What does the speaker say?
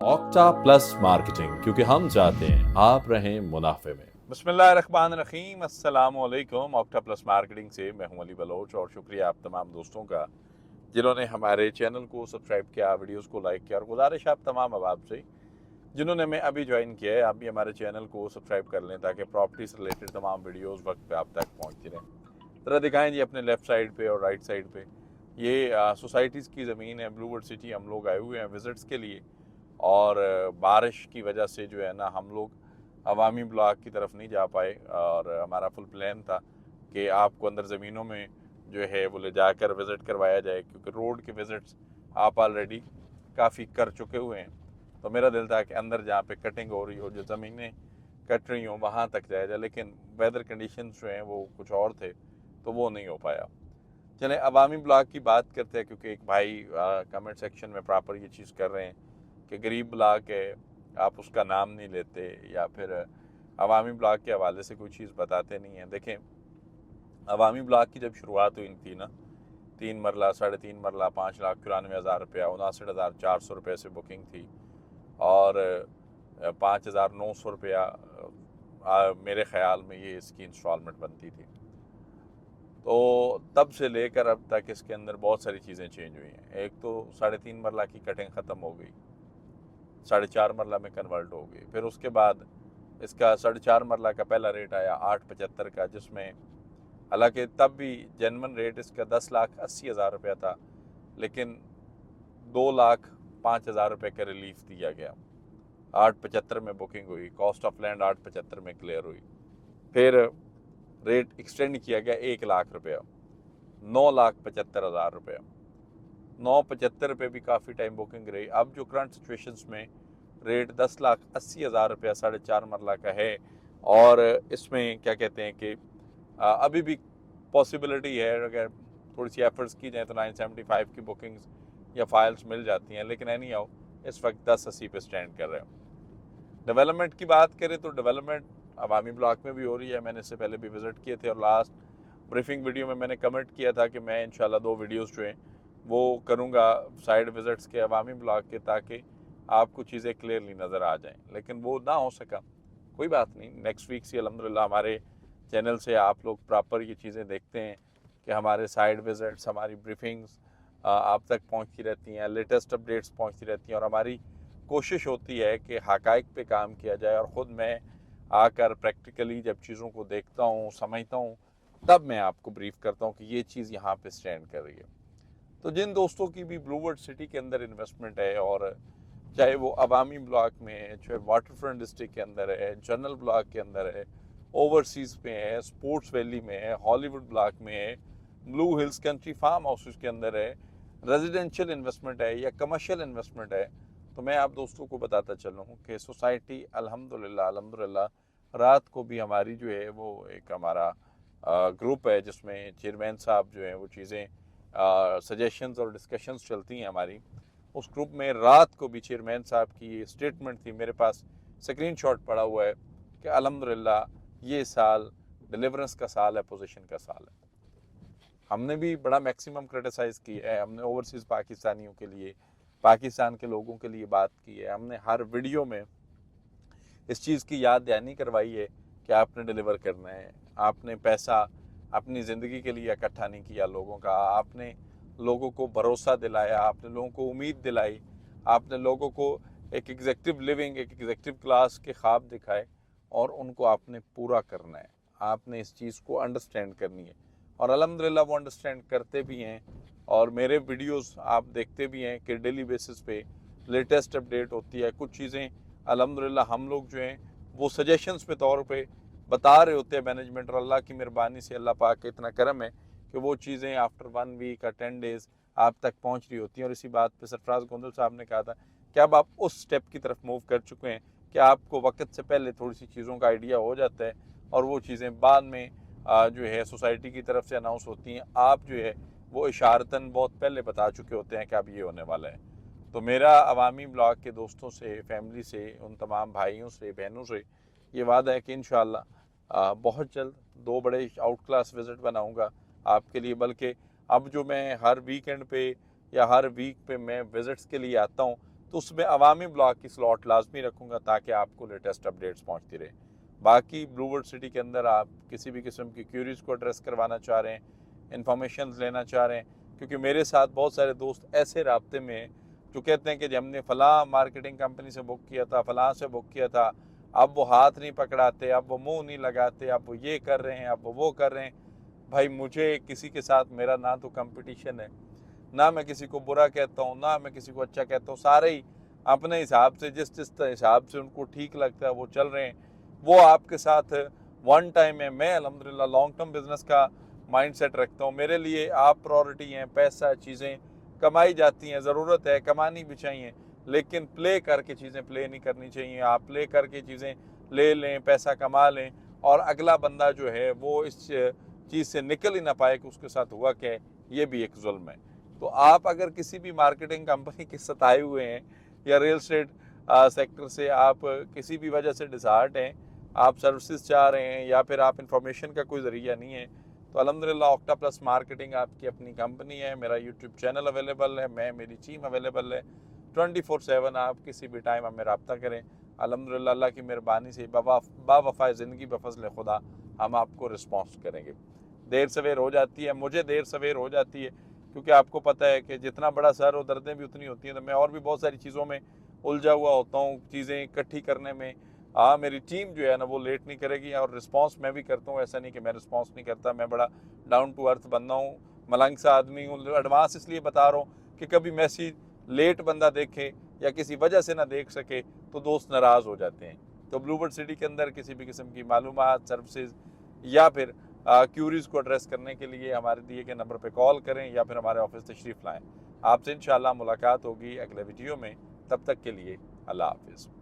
Octa plus marketing, क्योंकि हम चाहते हैं आप रहें मुनाफे में। बिस्मिल्लाहिर्रहमानिर्रहीम, अस्सलामुअलैकुम। ऑक्टा प्लस मार्केटिंग से मैं हूं अली बलोच और शुक्रिया आप तमाम दोस्तों का जिन्होंने हमारे चैनल को सब्सक्राइब किया, वीडियोस को लाइक किया। और गुजारिश आप तमाम अहबाब से जिन्होंने मैं अभी ज्वाइन किया है, आप भी हमारे चैनल को सब्सक्राइब कर लें ताकि प्रॉपर्टी से रिलेटेड तमाम वीडियोस वक्त पे आप तक पहुंचती रहें। ज़रा दिखाएं जी अपने लेफ़्ट साइड पे और राइट साइड पे, ये सोसाइटीज़ की ज़मीन है ब्लूवर्ड सिटी। हम लोग आए हुए हैं विज़िट्स के लिए और बारिश की वजह से जो है ना, हम लोग अवामी ब्लॉक की तरफ नहीं जा पाए। और हमारा फुल प्लान था कि आपको अंदर ज़मीनों में जो है वो ले जाकर विज़िट करवाया जाए, क्योंकि रोड के विज़िट्स आप ऑलरेडी काफ़ी कर चुके हुए हैं। तो मेरा दिल था कि अंदर जहाँ पे कटिंग हो रही हो, जो ज़मीनें कट रही हों, वहाँ तक जाया जाए, लेकिन वेदर कंडीशंस जो हैं वो कुछ और थे, तो वो नहीं हो पाया। चलें अवामी ब्लॉक की बात करते हैं, क्योंकि एक भाई कमेंट सेक्शन में प्रॉपर ये चीज़ कर रहे हैं कि गरीब ब्लॉक है, आप उसका नाम नहीं लेते, या फिर अवामी ब्लॉक के हवाले से कोई चीज़ बताते नहीं हैं। देखें, अवामी ब्लॉक की जब शुरुआत हुई थी ना, 3 मरला, 3.5 मरला, 5,94,000 रुपया, 59,400 रुपये से बुकिंग थी। और 5,900 रुपया मेरे ख्याल में ये इसकी इंस्टॉलमेंट बनती थी। तो तब से लेकर अब तक इसके अंदर बहुत सारी चीज़ें चेंज हुई हैं। एक तो 3.5 मरला की कटिंग ख़त्म हो गई, 4.5 मरला में कन्वर्ट हो गई। फिर उसके बाद इसका 4.5 मरला का पहला रेट आया 875 का, जिसमें हालांकि तब भी जेनवन रेट इसका 10,80,000 रुपया था, लेकिन 2,05,000 रुपये का रिलीफ दिया गया। 875 में बुकिंग हुई, कॉस्ट ऑफ लैंड 875 में क्लियर हुई। फिर रेट एक्सटेंड किया गया 1,00,000 रुपया, 9,75,000 रुपया। 975 रुपये भी काफ़ी टाइम बुकिंग रही। अब जो करंट सिचुएशंस में रेट 10,80,000 रुपया 4.5 मरला का है, और इसमें क्या कहते हैं कि अभी भी पॉसिबिलिटी है, अगर थोड़ी सी एफर्ट्स की जाए तो 975 की बुकिंग्स या फाइल्स मिल जाती हैं, लेकिन एनी हाउ इस वक्त 1080 पे स्टैंड कर रहे हैं। डेवलपमेंट की बात करें तो डेवलपमेंट अवामी ब्लॉक में भी हो रही है। मैंने इससे पहले भी विज़िट किए थे और लास्ट ब्रीफिंग वीडियो में मैंने कमेंट किया था कि मैं इंशाल्लाह 2 वीडियोस जो हैं वो करूँगा साइड विज़िट्स के अवामी ब्लॉक के, ताकि आपको चीज़ें क्लियरली नज़र आ जाएं, लेकिन वो ना हो सका। कोई बात नहीं, नेक्स्ट वीक से अल्हम्दुलिल्लाह हमारे चैनल से आप लोग प्रॉपर ये चीज़ें देखते हैं कि हमारे साइड विज़िट्स, हमारी ब्रीफिंग्स आप तक पहुंचती रहती हैं, लेटेस्ट अपडेट्स पहुंचती रहती हैं। और हमारी कोशिश होती है कि हक़ाइक़ पे काम किया जाए, और ख़ुद मैं आकर प्रैक्टिकली जब चीज़ों को देखता हूँ, समझता हूँ, तब मैं आपको ब्रीफ़ करता हूँ कि ये चीज़ यहाँ पे स्टैंड कर रही है। तो जिन दोस्तों की भी ब्लूवर्ड सिटी के अंदर इन्वेस्टमेंट है, और चाहे वो अवामी ब्लॉक में है, चाहे वाटर फ्रंट डिस्ट्रिक्ट के अंदर है, जनरल ब्लॉक के अंदर है, ओवरसीज़ में है, स्पोर्ट्स वैली में है, हॉलीवुड ब्लॉक में है, blue hills country farm houses के अंदर है, रेजिडेंशियल इन्वेस्टमेंट है या कमर्शियल इन्वेस्टमेंट है, तो मैं आप दोस्तों को बताता चल रहा हूँ कि सोसाइटी अल्हम्दुलिल्लाह रात को भी हमारी जो है वो एक हमारा ग्रुप है, जिसमें चेयरमैन साहब जो हैं वो चीज़ें सजेशंस और डिस्कशंस चलती हैं हमारी। उस ग्रुप में रात को भी चेयरमैन साहब की स्टेटमेंट थी, मेरे पास स्क्रीनशॉट पड़ा हुआ है, कि अल्हम्दुलिल्लाह ये साल डिलीवरेंस का साल है, पोजीशन का साल है। हमने भी बड़ा मैक्सिमम क्रिटिसाइज़ किया है, हमने ओवरसीज़ पाकिस्तानियों के लिए, पाकिस्तान के लोगों के लिए बात की है, हमने हर वीडियो में इस चीज़ की याद दहानी करवाई है कि आपने डिलीवर करना है। आपने पैसा अपनी ज़िंदगी के लिए इकट्ठा नहीं किया लोगों का, आपने लोगों को भरोसा दिलाया, आपने लोगों को उम्मीद दिलाई, आपने लोगों को एक एग्जेक्टिव लिविंग, एक एग्जेक्टिव क्लास के ख्वाब दिखाए, और उनको आपने पूरा करना है। आपने इस चीज़ को अंडरस्टैंड करनी है, और अल्हम्दुलिल्लाह वो अंडरस्टैंड करते भी हैं। और मेरे वीडियोस आप देखते भी हैं कि डेली बेसिस पे लेटेस्ट अपडेट होती है। कुछ चीज़ें अल्हम्दुलिल्लाह हम लोग जो हैं वो सजेशंस के तौर पे बता रहे होते हैं मैनेजमेंट, और अल्लाह की मेहरबानी से, अल्लाह पाक का इतना करम है कि वो चीज़ें आफ्टर 1 वीक या 10 डेज़ आप तक पहुंच रही होती हैं। और इसी बात पे सरफराज गोंदल साहब ने कहा था कि अब आप उस स्टेप की तरफ मूव कर चुके हैं कि आपको वक्त से पहले थोड़ी सी चीज़ों का आइडिया हो जाता है, और वो चीज़ें बाद में जो है सोसाइटी की तरफ से अनाउंस होती हैं। आप जो है वो इशारतन बहुत पहले बता चुके होते हैं कि अब ये होने वाला है। तो मेरा अवामी ब्लॉक के दोस्तों से, फैमिली से, उन तमाम भाइयों से, बहनों से ये वादा है कि इंशाअल्लाह बहुत जल्द 2 बड़े आउट क्लास विज़िट बनाऊंगा आपके लिए। बल्कि अब जो मैं हर वीकेंड पे या हर वीक पे मैं विज़िट्स के लिए आता हूँ, तो उसमें अवामी ब्लॉग की स्लॉट लाजमी रखूँगा ताकि आपको लेटेस्ट अपडेट्स पहुँचती रहे। बाकी ब्लूवर्ड सिटी के अंदर आप किसी भी किस्म की क्यूरीज़ को एड्रेस करवाना चाह रहे हैं, इन्फॉर्मेशन लेना चाह रहे हैं, क्योंकि मेरे साथ बहुत सारे दोस्त ऐसे राब्ते में हैं जो कहते हैं कि जब हमने फ़लाँ मार्केटिंग कंपनी से बुक किया था, फ़लाँ से बुक किया था, अब वो हाथ नहीं पकड़ाते, अब वो मुंह नहीं लगाते, अब वो ये कर रहे हैं, अब वो कर रहे हैं। भाई मुझे किसी के साथ मेरा ना तो कंपटीशन है, ना मैं किसी को बुरा कहता हूँ, ना मैं किसी को अच्छा कहता हूँ। सारे ही अपने हिसाब से जिस हिसाब से उनको ठीक लगता है वो चल रहे हैं। वो आपके साथ वन टाइम है। मैं अल्हम्दुलिल्लाह लॉन्ग टर्म बिजनेस का माइंडसेट रखता हूँ। मेरे लिए आप प्रायोरिटी हैं, पैसा, चीज़ें कमाई जाती हैं, ज़रूरत है, कमानी भी चाहिए, लेकिन प्ले करके चीज़ें प्ले नहीं करनी चाहिए। आप प्ले करके चीज़ें ले लें, पैसा कमा लें और अगला बंदा जो है वो इस चीज़ से निकल ही ना पाए कि उसके साथ हुआ क्या है, ये भी एक जुल्म है। तो आप अगर किसी भी मार्केटिंग कंपनी के सताए हुए हैं या रियल एस्टेट सेक्टर से आप किसी भी वजह से डिसहार्ट हैं, आप सर्विसेज चाह रहे हैं या फिर आप इंफॉर्मेशन का कोई ज़रिया नहीं है, तो अल्हम्दुलिल्लाह ऑक्टा प्लस मार्केटिंग आपकी अपनी कंपनी है। मेरा यूट्यूब चैनल अवेलेबल है, मेरी टीम अवेलेबल है। 24/7 आप किसी भी टाइम हमें रब्ता करें। अल्हम्दुलिल्लाह अल्लाह की मेहरबानी से बावफ़ा ज़िंदगी बफ़ज़ल खुदा हम आपको रिस्पॉन्स करेंगे। देर सवेर हो जाती है, मुझे देर सवेर हो जाती है, क्योंकि आपको पता है कि जितना बड़ा सर हो दर्दें भी उतनी होती हैं। तो मैं और भी बहुत सारी चीज़ों में उलझा हुआ होता हूँ, चीज़ें इकट्ठी करने में। हाँ, मेरी टीम जो है ना वो लेट नहीं करेगी और रिस्पांस मैं भी करता हूँ। ऐसा नहीं कि मैं रिस्पांस नहीं करता, मैं बड़ा डाउन टू अर्थ बंदा हूँ, मलंग सा आदमी हूँ। एडवांस इसलिए बता रहा हूँ कि कभी मैसेज लेट बंदा देखे या किसी वजह से ना देख सके तो दोस्त नाराज़ हो जाते हैं। तो ब्लूबर्ड सिटी के अंदर किसी भी किस्म की मालूमात, सर्विसेज या फिर क्यूरीज़ को एड्रेस करने के लिए हमारे दिए गए नंबर पर कॉल करें या फिर हमारे ऑफिस तशरीफ़ लाएँ। आपसे इंशाअल्लाह मुलाकात होगी अगले वीडियो में। तब तक के लिए अल्लाह हाफ़िज़।